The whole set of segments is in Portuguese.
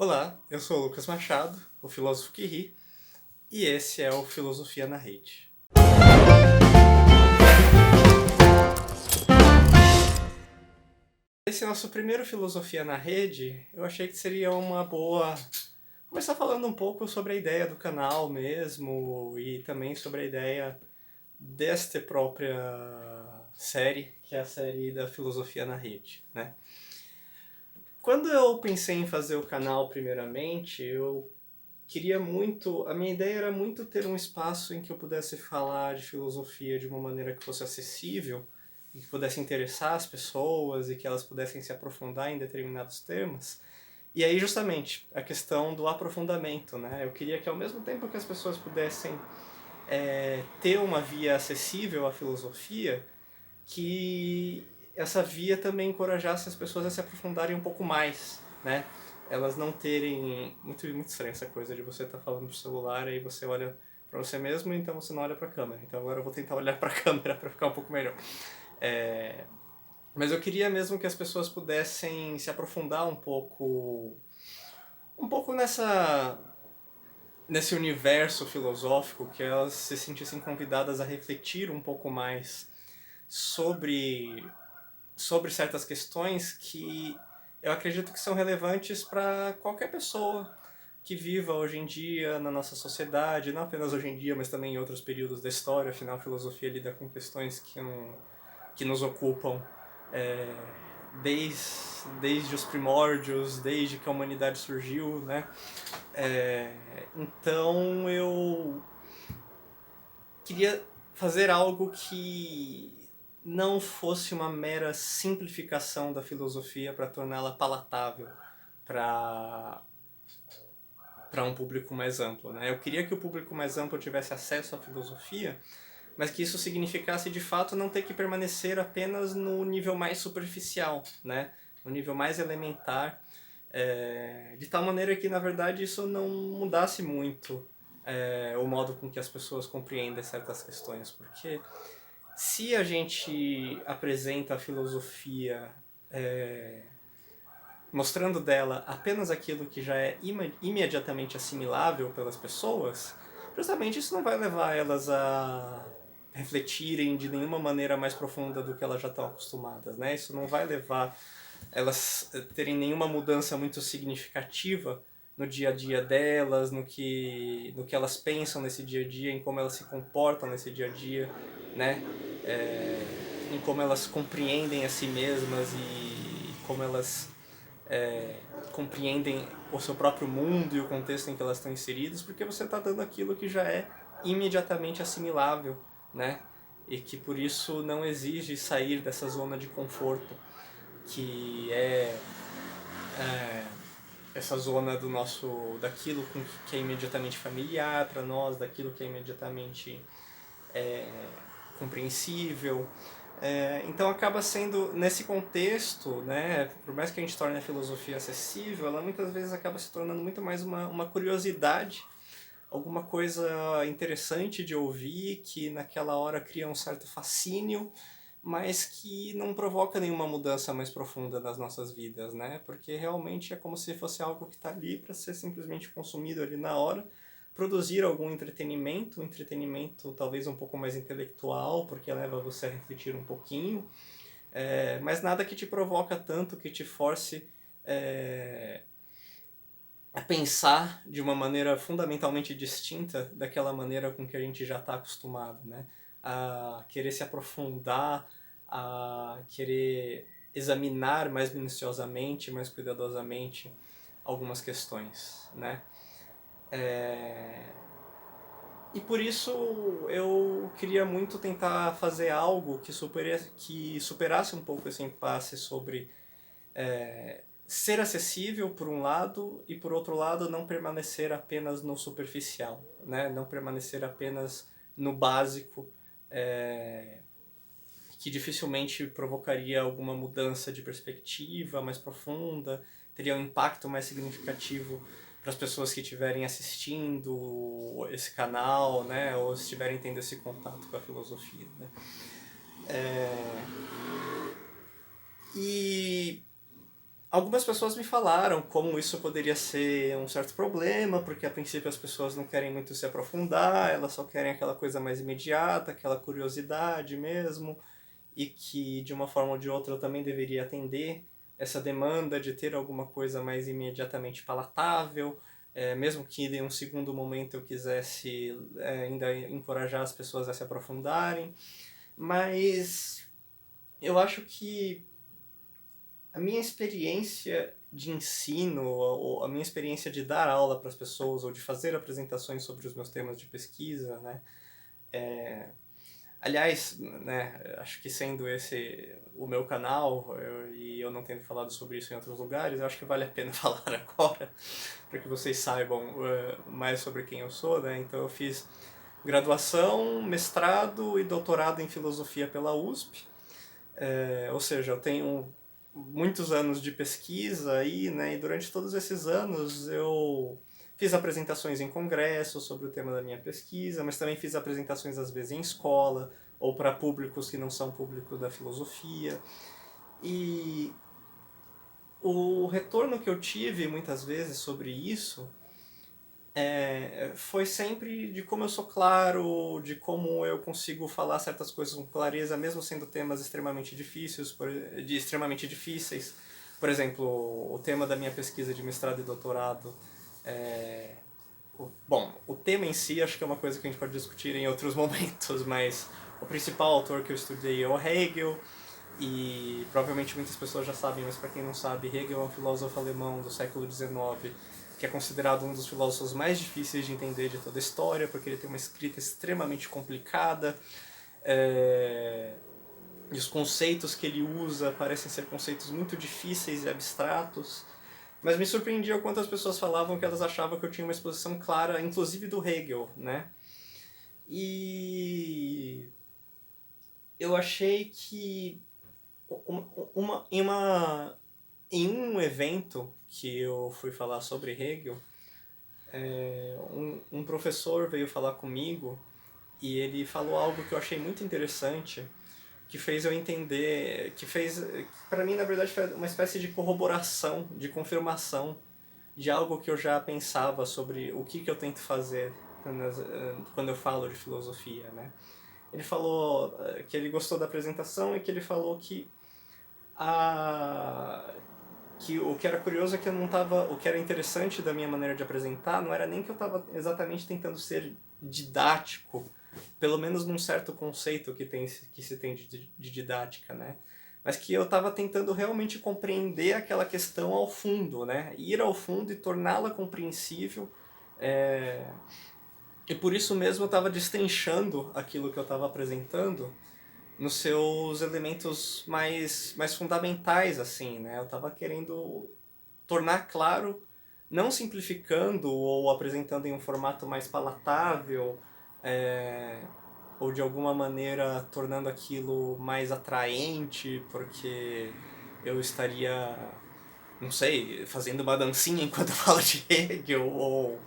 Olá, eu sou o Lucas Machado, o filósofo que ri, e esse é o Filosofia na Rede. Esse é nosso primeiro Filosofia na Rede. Eu achei que seria uma boa começar falando um pouco sobre a ideia do canal mesmo e também sobre a ideia desta própria série, que é a série da Filosofia na Rede, né? Quando eu pensei em fazer o canal primeiramente, eu queria muito, a minha ideia era muito ter um espaço em que eu pudesse falar de filosofia de uma maneira que fosse acessível e que pudesse interessar as pessoas e que elas pudessem se aprofundar em determinados temas. E aí justamente a questão do aprofundamento, né? Eu queria que ao mesmo tempo que as pessoas pudessem ter uma via acessível à filosofia, que essa via também encorajasse as pessoas a se aprofundarem um pouco mais, né? Elas não terem... Muito estranha essa coisa de você estar falando pro celular e você olha para você mesmo, então você não olha para a câmera. Então agora eu vou tentar olhar para a câmera para ficar um pouco melhor. Mas eu queria mesmo que as pessoas pudessem se aprofundar um pouco nesse universo filosófico, que elas se sentissem convidadas a refletir um pouco mais sobre certas questões que eu acredito que são relevantes para qualquer pessoa que viva hoje em dia na nossa sociedade, não apenas hoje em dia, mas também em outros períodos da história. Afinal, a filosofia lida com questões que nos ocupam é, desde os primórdios, desde que a humanidade surgiu, né? Então eu queria fazer algo que não fosse uma mera simplificação da filosofia para torná-la palatável para um público mais amplo, né? Eu queria que o público mais amplo tivesse acesso à filosofia, mas que isso significasse de fato não ter que permanecer apenas no nível mais superficial, né? No nível mais elementar, de tal maneira que na verdade isso não mudasse muito o modo com que as pessoas compreendem certas questões, porque se a gente apresenta a filosofia mostrando dela apenas aquilo que já é imediatamente assimilável pelas pessoas, justamente isso não vai levar elas a refletirem de nenhuma maneira mais profunda do que elas já estão acostumadas, né? Isso não vai levar elas terem nenhuma mudança muito significativa no dia a dia delas, no que elas pensam nesse dia a dia, em como elas se comportam nesse dia a dia, né? Em como elas compreendem a si mesmas e como elas compreendem o seu próprio mundo e o contexto em que elas estão inseridas, porque você está dando aquilo que já é imediatamente assimilável, né? E que por isso não exige sair dessa zona de conforto, que essa zona daquilo que é imediatamente familiar para nós, daquilo que é imediatamente compreensível. Então acaba sendo, nesse contexto, né, por mais que a gente torne a filosofia acessível, ela muitas vezes acaba se tornando muito mais uma curiosidade, alguma coisa interessante de ouvir, que naquela hora cria um certo fascínio, mas que não provoca nenhuma mudança mais profunda nas nossas vidas, né? Porque realmente é como se fosse algo que está ali para ser simplesmente consumido ali na hora, produzir algum entretenimento, um entretenimento talvez um pouco mais intelectual, porque leva você a refletir um pouquinho, mas nada que te provoca tanto, que te force a pensar de uma maneira fundamentalmente distinta daquela maneira com que a gente já está acostumado, né? A querer se aprofundar, a querer examinar mais minuciosamente, mais cuidadosamente algumas questões, né? E por isso eu queria muito tentar fazer algo que superasse um pouco esse impasse sobre ser acessível por um lado e por outro lado não permanecer apenas no superficial, né? Não permanecer apenas no básico, que dificilmente provocaria alguma mudança de perspectiva mais profunda, teria um impacto mais significativo para as pessoas que estiverem assistindo esse canal, né? Ou estiverem tendo esse contato com a filosofia, né? E Algumas pessoas me falaram como isso poderia ser um certo problema, porque a princípio as pessoas não querem muito se aprofundar, elas só querem aquela coisa mais imediata, aquela curiosidade mesmo, e que de uma forma ou de outra eu também deveria atender essa demanda de ter alguma coisa mais imediatamente palatável, mesmo que em um segundo momento eu quisesse ainda encorajar as pessoas a se aprofundarem, mas eu acho que a minha experiência de ensino, ou a minha experiência de dar aula para as pessoas, ou de fazer apresentações sobre os meus temas de pesquisa, né? Aliás, né, acho que sendo esse o meu canal, e eu não tendo falado sobre isso em outros lugares, eu acho que vale a pena falar agora, para que vocês saibam mais sobre quem eu sou, né? Então eu fiz graduação, mestrado e doutorado em filosofia pela USP, ou seja, eu tenho muitos anos de pesquisa aí, né? E durante todos esses anos eu fiz apresentações em congressos sobre o tema da minha pesquisa, mas também fiz apresentações às vezes em escola ou para públicos que não são público da filosofia. E o retorno que eu tive muitas vezes sobre isso foi sempre de como eu sou claro, de como eu consigo falar certas coisas com clareza, mesmo sendo temas extremamente difíceis, extremamente difíceis. Por exemplo, o tema da minha pesquisa de mestrado e doutorado. Bom, o tema em si acho que é uma coisa que a gente pode discutir em outros momentos, mas o principal autor que eu estudei é o Hegel, e provavelmente muitas pessoas já sabem, mas para quem não sabe, Hegel é um filósofo alemão do século XIX, que é considerado um dos filósofos mais difíceis de entender de toda a história, porque ele tem uma escrita extremamente complicada, e os conceitos que ele usa parecem ser conceitos muito difíceis e abstratos. Mas me surpreendia o quanto as pessoas falavam que elas achavam que eu tinha uma exposição clara, inclusive do Hegel, né? E eu achei que em um evento que eu fui falar sobre Hegel, um professor veio falar comigo e ele falou algo que eu achei muito interessante, que fez eu entender, que fez, para mim na verdade foi uma espécie de corroboração, de confirmação de algo que eu já pensava sobre o que eu tento fazer quando eu falo de filosofia, né? Ele falou que ele gostou da apresentação e que ele falou a que o que era curioso é que eu não tava, o que era interessante da minha maneira de apresentar não era nem que eu estava exatamente tentando ser didático, pelo menos num certo conceito que se tem de didática, né? Mas que eu estava tentando realmente compreender aquela questão ao fundo, né? Ir ao fundo e torná-la compreensível. é, E por isso mesmo eu estava destrinchando aquilo que eu estava apresentando nos seus elementos mais fundamentais, assim, né? Eu estava querendo tornar claro, não simplificando ou apresentando em um formato mais palatável, é, ou de alguma maneira tornando aquilo mais atraente, porque eu estaria, não sei, fazendo uma dancinha enquanto eu falo de Hegel, ou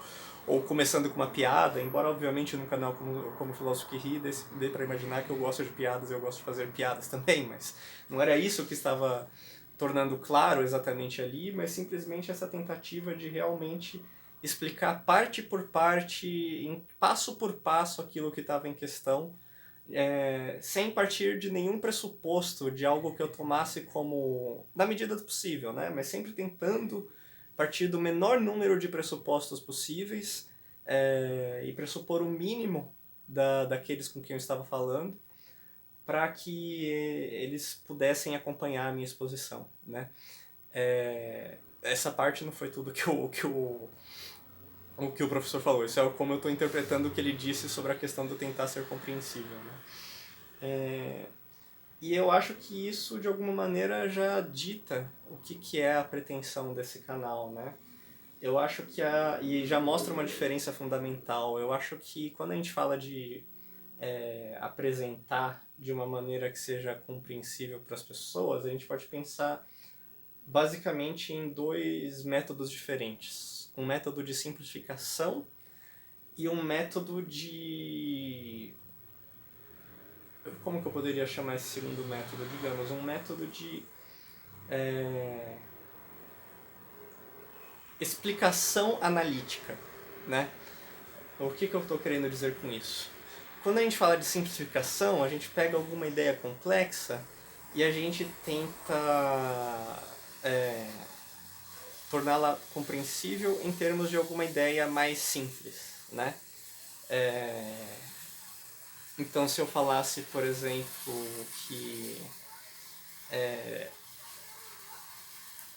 começando com uma piada, embora obviamente num canal como Filósofo que Ri dê para imaginar que eu gosto de piadas e eu gosto de fazer piadas também, mas não era isso que estava tornando claro exatamente ali, mas simplesmente essa tentativa de realmente explicar parte por parte, em passo por passo aquilo que estava em questão, sem partir de nenhum pressuposto de algo que eu tomasse como, na medida do possível, né? Mas sempre tentando partir do menor número de pressupostos possíveis e pressupor o mínimo daqueles com quem eu estava falando, para que eles pudessem acompanhar a minha exposição, né? Essa parte não foi tudo o que o professor falou, isso é como eu estou interpretando o que ele disse sobre a questão do tentar ser compreensível, né? E eu acho que isso, de alguma maneira, já dita o que é a pretensão desse canal, né? Eu acho que e já mostra uma diferença fundamental. Eu acho que quando a gente fala de apresentar de uma maneira que seja compreensível para as pessoas, a gente pode pensar basicamente em dois métodos diferentes. Um método de simplificação e um método de... Como que eu poderia chamar esse segundo método? Digamos, um método de explicação analítica, né? O que eu estou querendo dizer com isso? Quando a gente fala de simplificação, a gente pega alguma ideia complexa e a gente tenta torná-la compreensível em termos de alguma ideia mais simples, né? Então, se eu falasse, por exemplo, que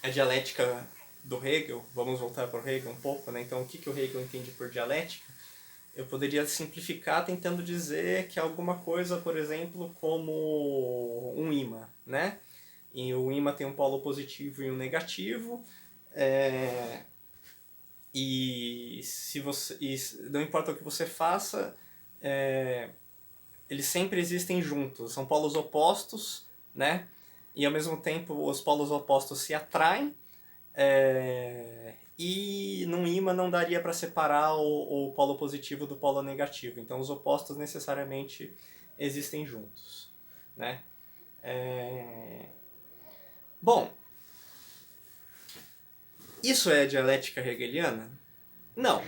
a dialética do Hegel, vamos voltar para o Hegel um pouco, né? Então, o que o Hegel entende por dialética? Eu poderia simplificar tentando dizer que é alguma coisa, por exemplo, como um ímã, né? E o ímã tem um polo positivo e um negativo, e se você, não importa o que você faça, eles sempre existem juntos, são polos opostos, né? E ao mesmo tempo os polos opostos se atraem, e num ímã não daria para separar o polo positivo do polo negativo, então os opostos necessariamente existem juntos, né? Bom, isso é dialética hegeliana? Não,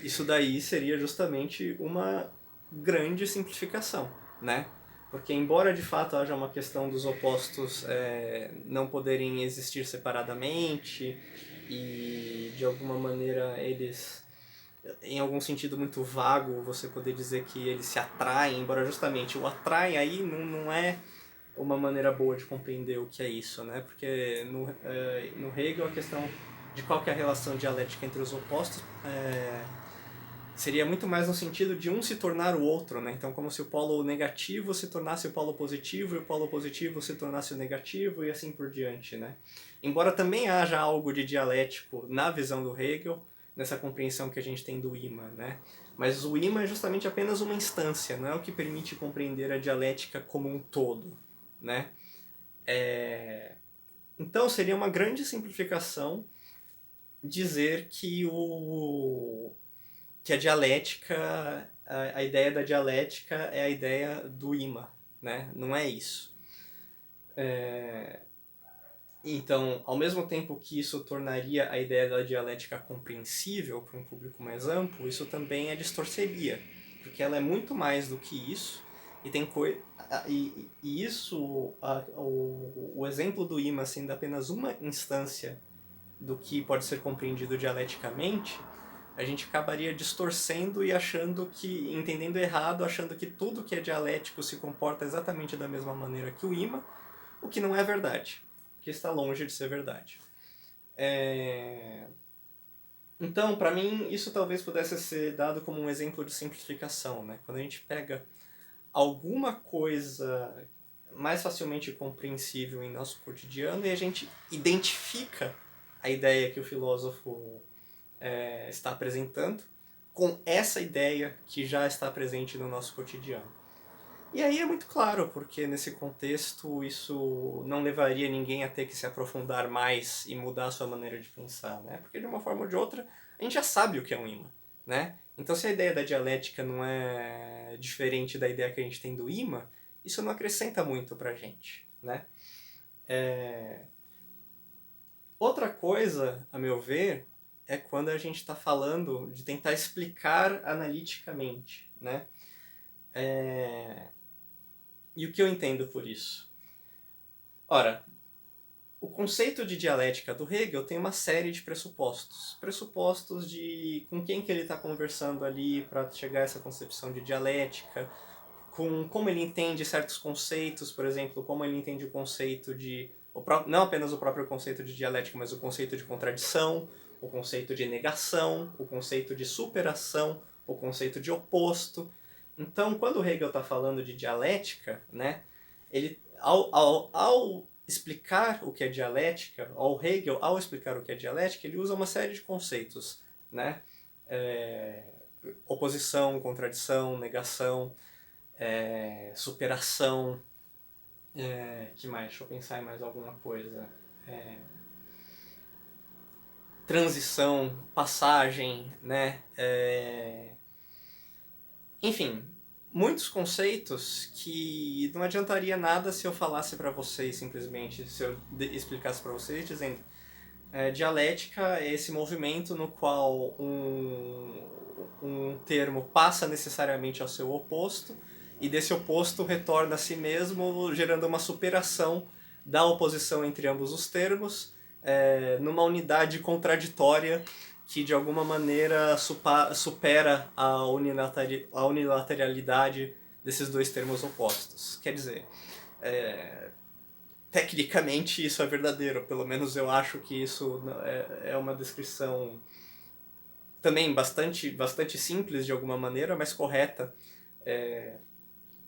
isso daí seria justamente uma grande simplificação, né? Porque embora de fato haja uma questão dos opostos não poderem existir separadamente e de alguma maneira eles, em algum sentido muito vago, você poder dizer que eles se atraem, embora justamente o atrai aí não é uma maneira boa de compreender o que é isso, né? Porque no Hegel a questão de qual que é a relação dialética entre os opostos seria muito mais no sentido de um se tornar o outro, né? Então, como se o polo negativo se tornasse o polo positivo e o polo positivo se tornasse o negativo e assim por diante, né? Embora também haja algo de dialético na visão do Hegel, nessa compreensão que a gente tem do ímã, né? Mas o ímã é justamente apenas uma instância, não é o que permite compreender a dialética como um todo, né? Então, seria uma grande simplificação dizer que a dialética, a ideia da dialética é a ideia do ímã, né? Não é isso. Então, ao mesmo tempo que isso tornaria a ideia da dialética compreensível para um público mais amplo, isso também a distorceria, porque ela é muito mais do que isso e tem e isso, o exemplo do ímã sendo apenas uma instância do que pode ser compreendido dialeticamente, a gente acabaria distorcendo e achando que, entendendo errado, achando que tudo que é dialético se comporta exatamente da mesma maneira que o ímã, o que não é verdade, que está longe de ser verdade. Então, para mim, isso talvez pudesse ser dado como um exemplo de simplificação, né? Quando a gente pega alguma coisa mais facilmente compreensível em nosso cotidiano e a gente identifica a ideia que o filósofo está apresentando com essa ideia que já está presente no nosso cotidiano. E aí é muito claro, porque nesse contexto isso não levaria ninguém a ter que se aprofundar mais e mudar a sua maneira de pensar, né? Porque de uma forma ou de outra a gente já sabe o que é um ímã, né? Então se a ideia da dialética não é diferente da ideia que a gente tem do ímã, isso não acrescenta muito pra gente, né? Outra coisa, a meu ver, é quando a gente está falando de tentar explicar analiticamente, né? E o que eu entendo por isso? Ora, o conceito de dialética do Hegel tem uma série de pressupostos. Pressupostos de com quem que ele está conversando ali para chegar a essa concepção de dialética, com como ele entende certos conceitos, por exemplo, como ele entende o conceito de... não apenas o próprio conceito de dialética, mas o conceito de contradição, o conceito de negação, o conceito de superação, o conceito de oposto. Então, quando o Hegel está falando de dialética, né, ele, ao explicar o que é dialética, ao Hegel, ao explicar o que é dialética, ele usa uma série de conceitos, né? Oposição, contradição, negação, superação, que mais? Deixa eu pensar em mais alguma coisa. Transição, passagem, né? Enfim, muitos conceitos que não adiantaria nada se eu falasse para vocês simplesmente, se eu explicasse para vocês dizendo Dialética é esse movimento no qual um termo passa necessariamente ao seu oposto, e desse oposto retorna a si mesmo, gerando uma superação da oposição entre ambos os termos, numa unidade contraditória que de alguma maneira supera a unilateralidade desses dois termos opostos. Quer dizer, tecnicamente isso é verdadeiro, pelo menos eu acho que isso é uma descrição também bastante simples de alguma maneira, mas correta,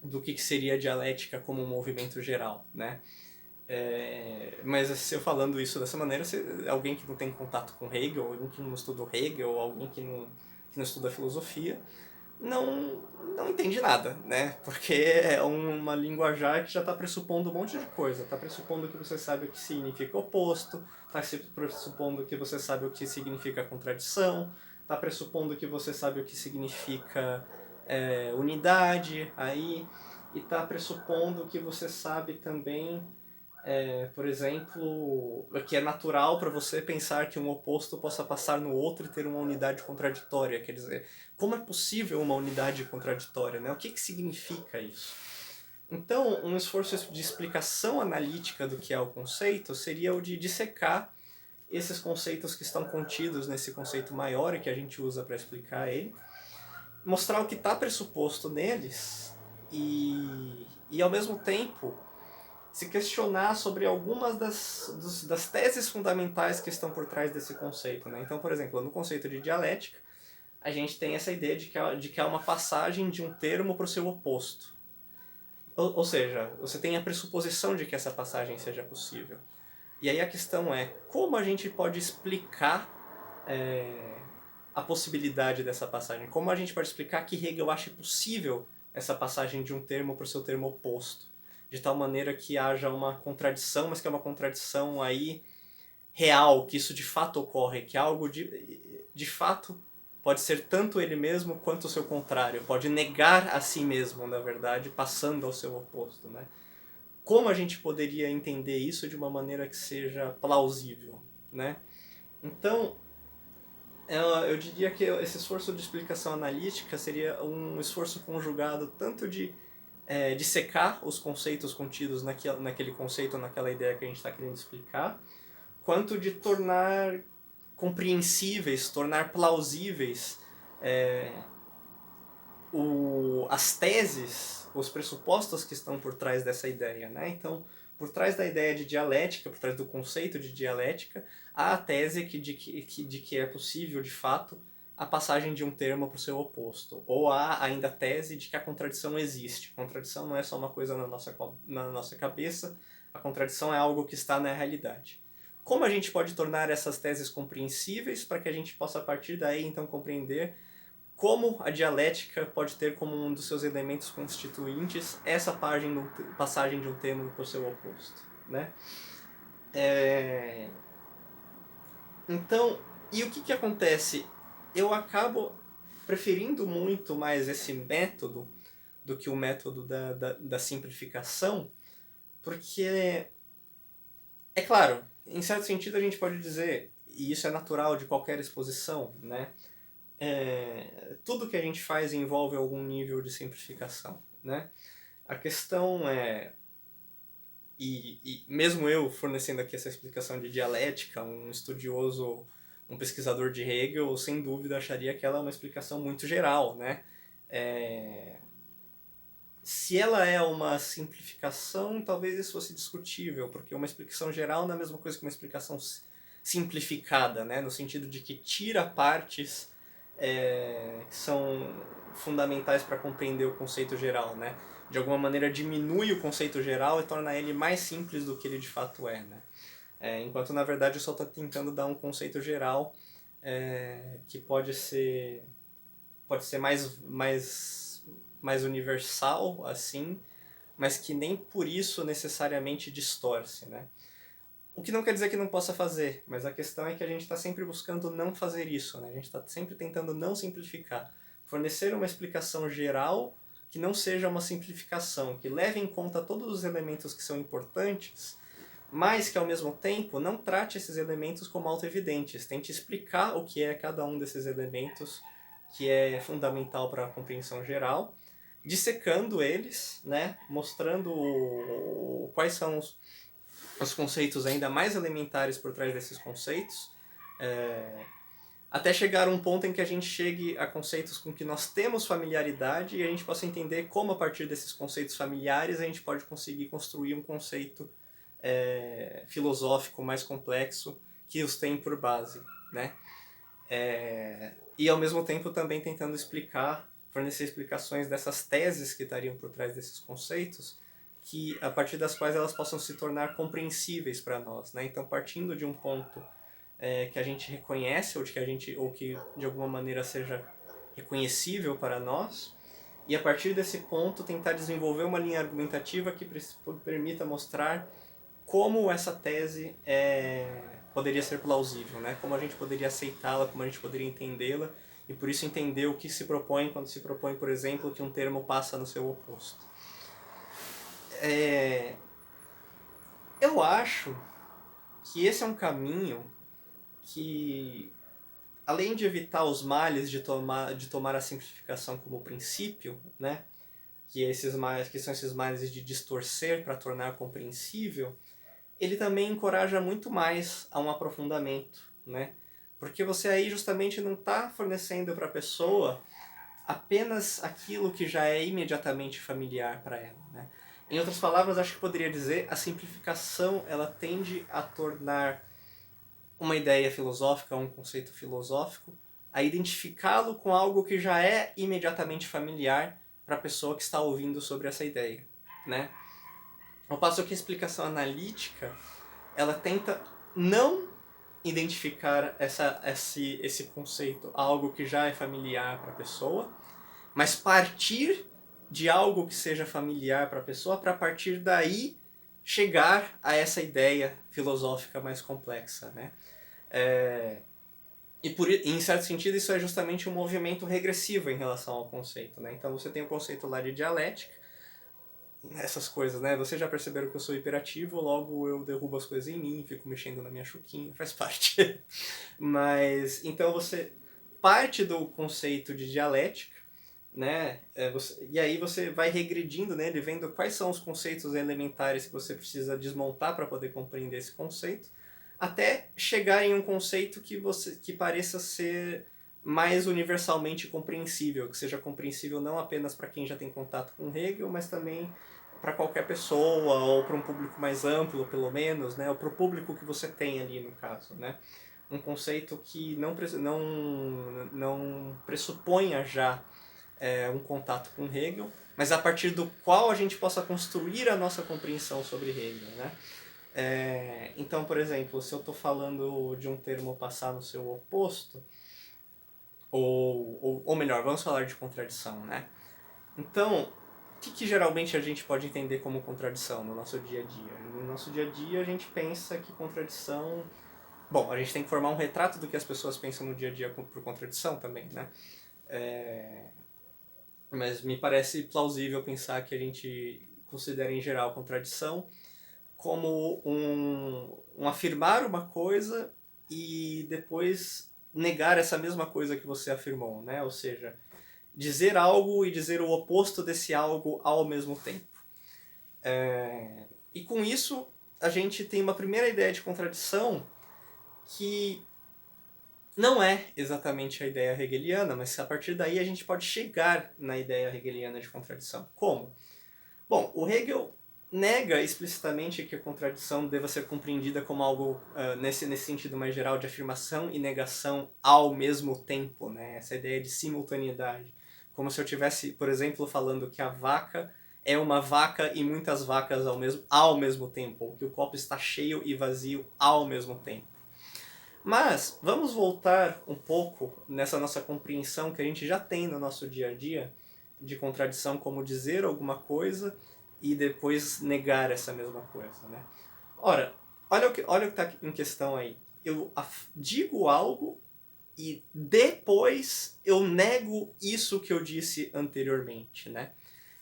do que seria a dialética como um movimento geral, né? Mas se eu falando isso dessa maneira, alguém que não tem contato com Hegel, alguém que não estuda Hegel, alguém que não estuda filosofia, não entende nada, né? Porque é uma linguajar que já está pressupondo um monte de coisa. Está pressupondo que você sabe o que significa oposto, está pressupondo que você sabe o que significa contradição, está pressupondo que você sabe o que significa unidade, aí, e está pressupondo que você sabe também, por exemplo, que é natural para você pensar que um oposto possa passar no outro e ter uma unidade contraditória. Quer dizer, como é possível uma unidade contraditória, né? O que significa isso? Então, um esforço de explicação analítica do que é o conceito seria o de dissecar esses conceitos que estão contidos nesse conceito maior e que a gente usa para explicar ele, mostrar o que está pressuposto neles e ao mesmo tempo se questionar sobre algumas das teses fundamentais que estão por trás desse conceito, né? Então, por exemplo, no conceito de dialética, a gente tem essa ideia de que há uma passagem de um termo para o seu oposto. Ou seja, você tem a pressuposição de que essa passagem seja possível. E aí a questão é, como a gente pode explicar a possibilidade dessa passagem? Como a gente pode explicar que Hegel acha possível essa passagem de um termo para o seu termo oposto? De tal maneira que haja uma contradição, mas que é uma contradição aí real, que isso de fato ocorre, que algo de fato pode ser tanto ele mesmo quanto o seu contrário, pode negar a si mesmo, na verdade, passando ao seu oposto, né? Como a gente poderia entender isso de uma maneira que seja plausível, né? Então, eu diria que esse esforço de explicação analítica seria um esforço conjugado tanto de dissecar os conceitos contidos naquele conceito, naquela ideia que a gente está querendo explicar, quanto de tornar compreensíveis, tornar plausíveis as teses, os pressupostos que estão por trás dessa ideia, né? Então, por trás da ideia de dialética, por trás do conceito de dialética, há a tese de que é possível, de fato, a passagem de um termo para o seu oposto. Ou há ainda a tese de que a contradição existe. A contradição não é só uma coisa na nossa cabeça, a contradição é algo que está na realidade. Como a gente pode tornar essas teses compreensíveis para que a gente possa, a partir daí, então, compreender como a dialética pode ter como um dos seus elementos constituintes essa passagem de um termo para o seu oposto, né? Então, e o que acontece? Eu acabo preferindo muito mais esse método do que o método da simplificação, porque, é claro, em certo sentido a gente pode dizer, e isso é natural de qualquer exposição, né? Tudo que a gente faz envolve algum nível de simplificação, né? A questão é, e mesmo eu fornecendo aqui essa explicação de dialética, um estudioso, um pesquisador de Hegel, sem dúvida acharia que ela é uma explicação muito geral, né? Se ela é uma simplificação, talvez isso fosse discutível, porque uma explicação geral não é a mesma coisa que uma explicação simplificada, né? No sentido de que tira partes que são fundamentais para compreender o conceito geral, né? De alguma maneira diminui o conceito geral e torna ele mais simples do que ele de fato é, né? Enquanto na verdade eu só estou tentando dar um conceito geral que pode ser mais universal, assim, mas que nem por isso necessariamente distorce, né? O que não quer dizer que não possa fazer, mas a questão é que a gente está sempre buscando não fazer isso, né? A gente está sempre tentando não simplificar. Fornecer uma explicação geral que não seja uma simplificação, que leve em conta todos os elementos que são importantes, mas que ao mesmo tempo não trate esses elementos como auto-evidentes. Tente explicar o que é cada um desses elementos, que é fundamental para a compreensão geral, dissecando eles, né? Mostrando quais são os conceitos ainda mais elementares por trás desses conceitos, até chegar a um ponto em que a gente chegue a conceitos com que nós temos familiaridade e a gente possa entender como, a partir desses conceitos familiares, a gente pode conseguir construir um conceito filosófico mais complexo que os tem por base, né? E ao mesmo tempo também tentando fornecer explicações dessas teses que estariam por trás desses conceitos, que a partir das quais elas possam se tornar compreensíveis para nós, né? Então, partindo de um ponto que a gente reconhece ou que de alguma maneira seja reconhecível para nós, e a partir desse ponto tentar desenvolver uma linha argumentativa que permita mostrar como essa tese poderia ser plausível, né? Como a gente poderia aceitá-la, como a gente poderia entendê-la, e por isso entender o que se propõe quando se propõe, por exemplo, que um termo passa no seu oposto. Eu acho que esse é um caminho que, além de evitar os males de tomar a simplificação como princípio, né? Que são esses males de distorcer para tornar compreensível, ele também encoraja muito mais a um aprofundamento, né? Porque você aí justamente não está fornecendo para a pessoa apenas aquilo que já é imediatamente familiar para ela, né? Em outras palavras, acho que poderia dizer, a simplificação ela tende a tornar uma ideia filosófica, um conceito filosófico, a identificá-lo com algo que já é imediatamente familiar para a pessoa que está ouvindo sobre essa ideia, né? Ao passo que a explicação analítica ela tenta não identificar esse conceito, algo que já é familiar para a pessoa, mas partir de algo que seja familiar para a pessoa, para a partir daí chegar a essa ideia filosófica mais complexa, né? Em certo sentido, isso é justamente um movimento regressivo em relação ao conceito, né? Então você tem o conceito lá de dialética, essas coisas, né? Vocês já perceberam que eu sou hiperativo, logo eu derrubo as coisas em mim, fico mexendo na minha chuquinha, faz parte. Mas, então você parte do conceito de dialética, né? E aí você vai regredindo nele, vendo quais são os conceitos elementares que você precisa desmontar para poder compreender esse conceito, até chegar em um conceito que pareça ser mais universalmente compreensível, que seja compreensível não apenas para quem já tem contato com Hegel, mas também para qualquer pessoa, ou para um público mais amplo, pelo menos, né? Ou para o público que você tem ali, no caso, né? Um conceito que não pressuponha já um contato com Hegel, mas a partir do qual a gente possa construir a nossa compreensão sobre Hegel, né? Então, por exemplo, se eu estou falando de um termo passar no seu oposto, ou melhor, vamos falar de contradição, né? Então, o que geralmente a gente pode entender como contradição no nosso dia a dia? No nosso dia a dia a gente pensa que contradição... Bom, a gente tem que formar um retrato do que as pessoas pensam no dia a dia por contradição também, né? Mas me parece plausível pensar que a gente considera em geral contradição como um afirmar uma coisa e depois negar essa mesma coisa que você afirmou, né? Ou seja, dizer algo e dizer o oposto desse algo ao mesmo tempo. E com isso, a gente tem uma primeira ideia de contradição que não é exatamente a ideia hegeliana, mas a partir daí a gente pode chegar na ideia hegeliana de contradição. Como? Bom, o Hegel nega explicitamente que a contradição deva ser compreendida como algo, nesse sentido mais geral, de afirmação e negação ao mesmo tempo, né? Essa ideia de simultaneidade. Como se eu estivesse, por exemplo, falando que a vaca é uma vaca e muitas vacas ao mesmo tempo, ou que o copo está cheio e vazio ao mesmo tempo. Mas vamos voltar um pouco nessa nossa compreensão que a gente já tem no nosso dia a dia de contradição, como dizer alguma coisa e depois negar essa mesma coisa, né? Ora, olha o que está em questão aí. Eu digo algo e depois eu nego isso que eu disse anteriormente, né?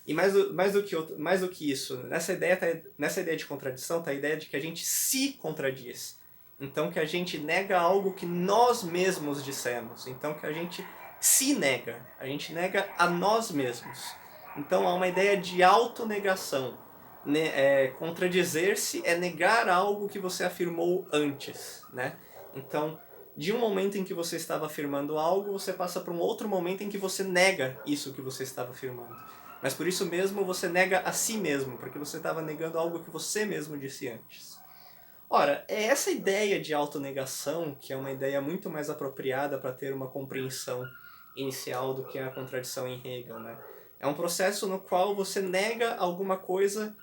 E mais do que isso, nessa ideia de contradição está a ideia de que a gente se contradiz. Então que a gente nega algo que nós mesmos dissemos. Então que a gente se nega. A gente nega a nós mesmos. Então há uma ideia de autonegação. Contradizer-se é negar algo que você afirmou antes, né? Então, de um momento em que você estava afirmando algo, você passa para um outro momento em que você nega isso que você estava afirmando. Mas por isso mesmo você nega a si mesmo, porque você estava negando algo que você mesmo disse antes. Ora, é essa ideia de autonegação que é uma ideia muito mais apropriada para ter uma compreensão inicial do que a contradição em Hegel, né? É um processo no qual você nega alguma coisa.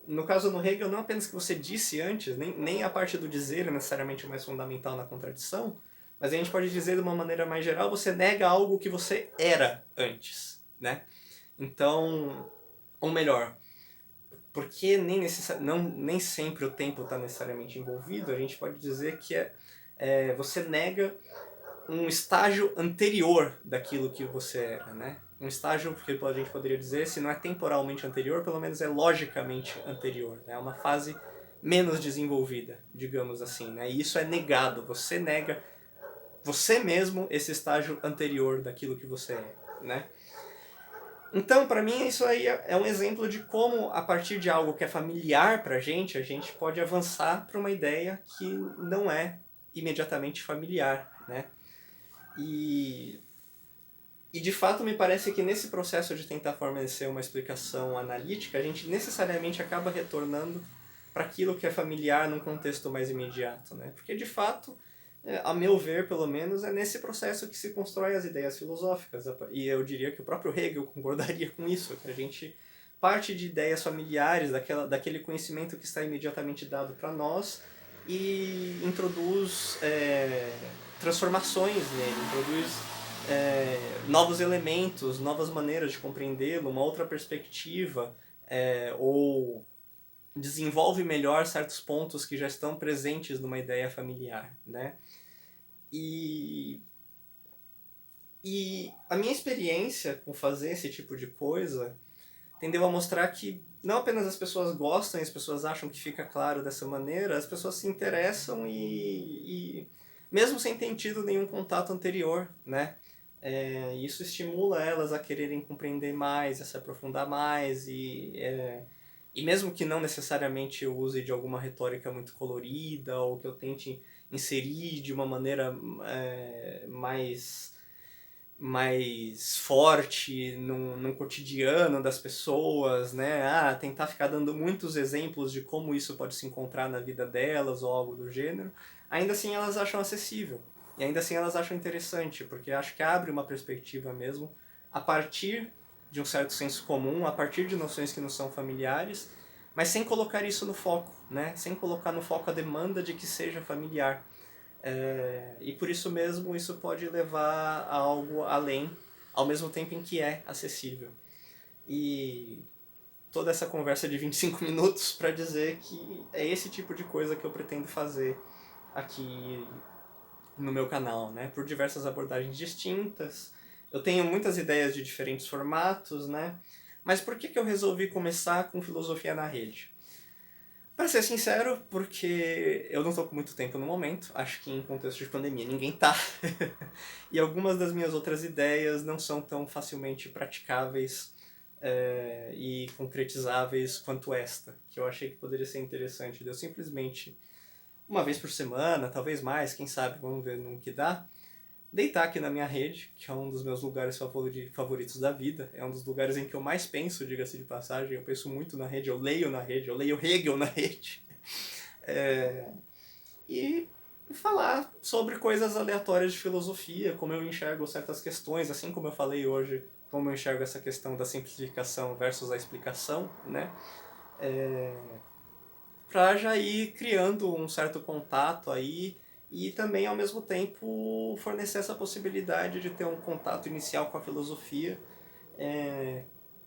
No caso no Hegel, não apenas que você disse antes, nem a parte do dizer é necessariamente o mais fundamental na contradição, mas a gente pode dizer de uma maneira mais geral, você nega algo que você era antes, né? Então, ou melhor, porque nem sempre o tempo está necessariamente envolvido, a gente pode dizer que você nega um estágio anterior daquilo que você era, né? Um estágio que a gente poderia dizer, se não é temporalmente anterior, pelo menos é logicamente anterior, né? É uma fase menos desenvolvida, digamos assim, né? E isso é negado, você nega você mesmo esse estágio anterior daquilo que você é, né? Então, para mim, isso aí é um exemplo de como, a partir de algo que é familiar pra gente, a gente pode avançar para uma ideia que não é imediatamente familiar, né? E de fato me parece que nesse processo de tentar fornecer uma explicação analítica, a gente necessariamente acaba retornando para aquilo que é familiar num contexto mais imediato, né? Porque de fato, a meu ver pelo menos, é nesse processo que se constrói as ideias filosóficas. E eu diria que o próprio Hegel concordaria com isso, que a gente parte de ideias familiares, daquele conhecimento que está imediatamente dado para nós e introduz transformações nele, introduz novos elementos, novas maneiras de compreendê-lo, uma outra perspectiva, ou desenvolve melhor certos pontos que já estão presentes numa ideia familiar, né? E a minha experiência com fazer esse tipo de coisa tendeu a mostrar que não apenas as pessoas gostam, as pessoas acham que fica claro dessa maneira, as pessoas se interessam e mesmo sem ter tido nenhum contato anterior, né? Isso estimula elas a quererem compreender mais, a se aprofundar mais e mesmo que não necessariamente eu use de alguma retórica muito colorida ou que eu tente inserir de uma maneira mais forte no cotidiano das pessoas, né? Tentar ficar dando muitos exemplos de como isso pode se encontrar na vida delas ou algo do gênero, ainda assim elas acham acessível. E ainda assim elas acham interessante, porque acho que abre uma perspectiva mesmo a partir de um certo senso comum, a partir de noções que não são familiares, mas sem colocar isso no foco, né? Sem colocar no foco a demanda de que seja familiar. E por isso mesmo isso pode levar a algo além, ao mesmo tempo em que é acessível. E toda essa conversa de 25 minutos para dizer que é esse tipo de coisa que eu pretendo fazer aqui no meu canal, né? Por diversas abordagens distintas. Eu tenho muitas ideias de diferentes formatos, né? Mas por que eu resolvi começar com filosofia na rede? Para ser sincero, porque eu não estou com muito tempo no momento, acho que em contexto de pandemia ninguém tá. E algumas das minhas outras ideias não são tão facilmente praticáveis e concretizáveis quanto esta, que eu achei que poderia ser interessante. Eu simplesmente, uma vez por semana, talvez mais, quem sabe, vamos ver no que dá, deitar aqui na minha rede, que é um dos meus lugares favoritos da vida. É um dos lugares em que eu mais penso, diga-se de passagem. Eu penso muito na rede, eu leio na rede, eu leio Hegel na rede. E falar sobre coisas aleatórias de filosofia, como eu enxergo certas questões, assim como eu falei hoje, como eu enxergo essa questão da simplificação versus a explicação, né? Para já ir criando um certo contato aí e também ao mesmo tempo fornecer essa possibilidade de ter um contato inicial com a filosofia,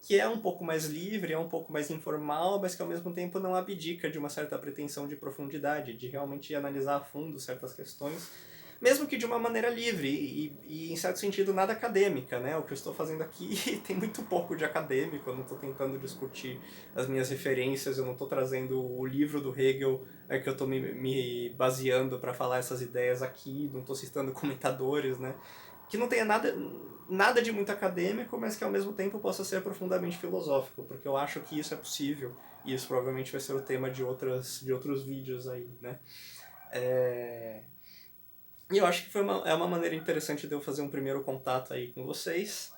que é um pouco mais livre, é um pouco mais informal, mas que ao mesmo tempo não abdica de uma certa pretensão de profundidade, de realmente analisar a fundo certas questões, mesmo que de uma maneira livre e em certo sentido nada acadêmica, né? O que eu estou fazendo aqui tem muito pouco de acadêmico, eu não estou tentando discutir as minhas referências, eu não estou trazendo o livro do Hegel que eu estou me baseando para falar essas ideias aqui, não estou citando comentadores, né? Que não tenha nada de muito acadêmico, mas que ao mesmo tempo possa ser profundamente filosófico, porque eu acho que isso é possível, e isso provavelmente vai ser o tema de outros vídeos aí, né? E eu acho que é uma maneira interessante de eu fazer um primeiro contato aí com vocês,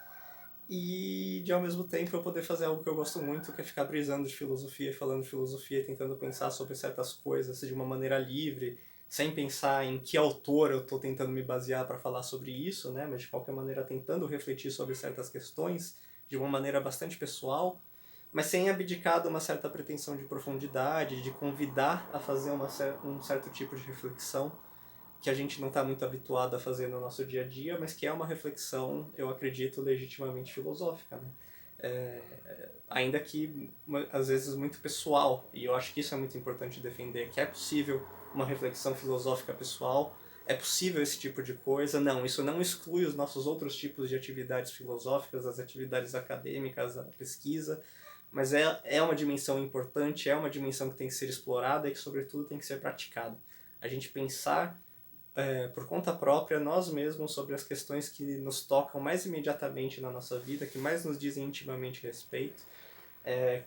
e de ao mesmo tempo eu poder fazer algo que eu gosto muito, que é ficar brisando de filosofia, falando de filosofia, tentando pensar sobre certas coisas de uma maneira livre, sem pensar em que autor eu estou tentando me basear para falar sobre isso, né? Mas de qualquer maneira tentando refletir sobre certas questões de uma maneira bastante pessoal, mas sem abdicar de uma certa pretensão de profundidade, de convidar a fazer um certo tipo de reflexão que a gente não está muito habituado a fazer no nosso dia a dia, mas que é uma reflexão, eu acredito, legitimamente filosófica, né? Ainda que às vezes muito pessoal, e eu acho que isso é muito importante defender, que é possível uma reflexão filosófica pessoal, é possível esse tipo de coisa. Não, isso não exclui os nossos outros tipos de atividades filosóficas, as atividades acadêmicas, a pesquisa, mas é uma dimensão importante, é uma dimensão que tem que ser explorada e que, sobretudo, tem que ser praticada. A gente pensar por conta própria, nós mesmos, sobre as questões que nos tocam mais imediatamente na nossa vida, que mais nos dizem intimamente respeito,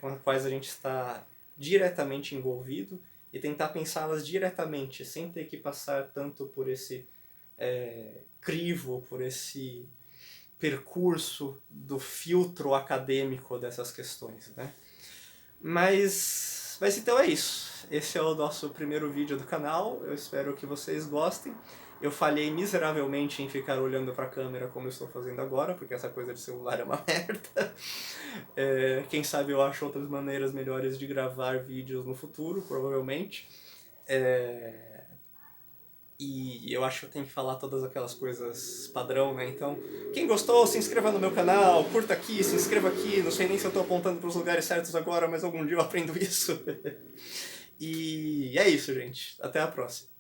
com as quais a gente está diretamente envolvido, e tentar pensá-las diretamente, sem ter que passar tanto por esse crivo, por esse percurso do filtro acadêmico dessas questões, né? Mas então é isso. Esse é o nosso primeiro vídeo do canal. Eu espero que vocês gostem. Eu falhei miseravelmente em ficar olhando pra câmera como eu estou fazendo agora, porque essa coisa de celular é uma merda. Quem sabe eu acho outras maneiras melhores de gravar vídeos no futuro, provavelmente. E eu acho que eu tenho que falar todas aquelas coisas padrão, né? Então, quem gostou, se inscreva no meu canal, curta aqui, se inscreva aqui. Não sei nem se eu tô apontando pros lugares certos agora, mas algum dia eu aprendo isso. E é isso, gente. Até a próxima.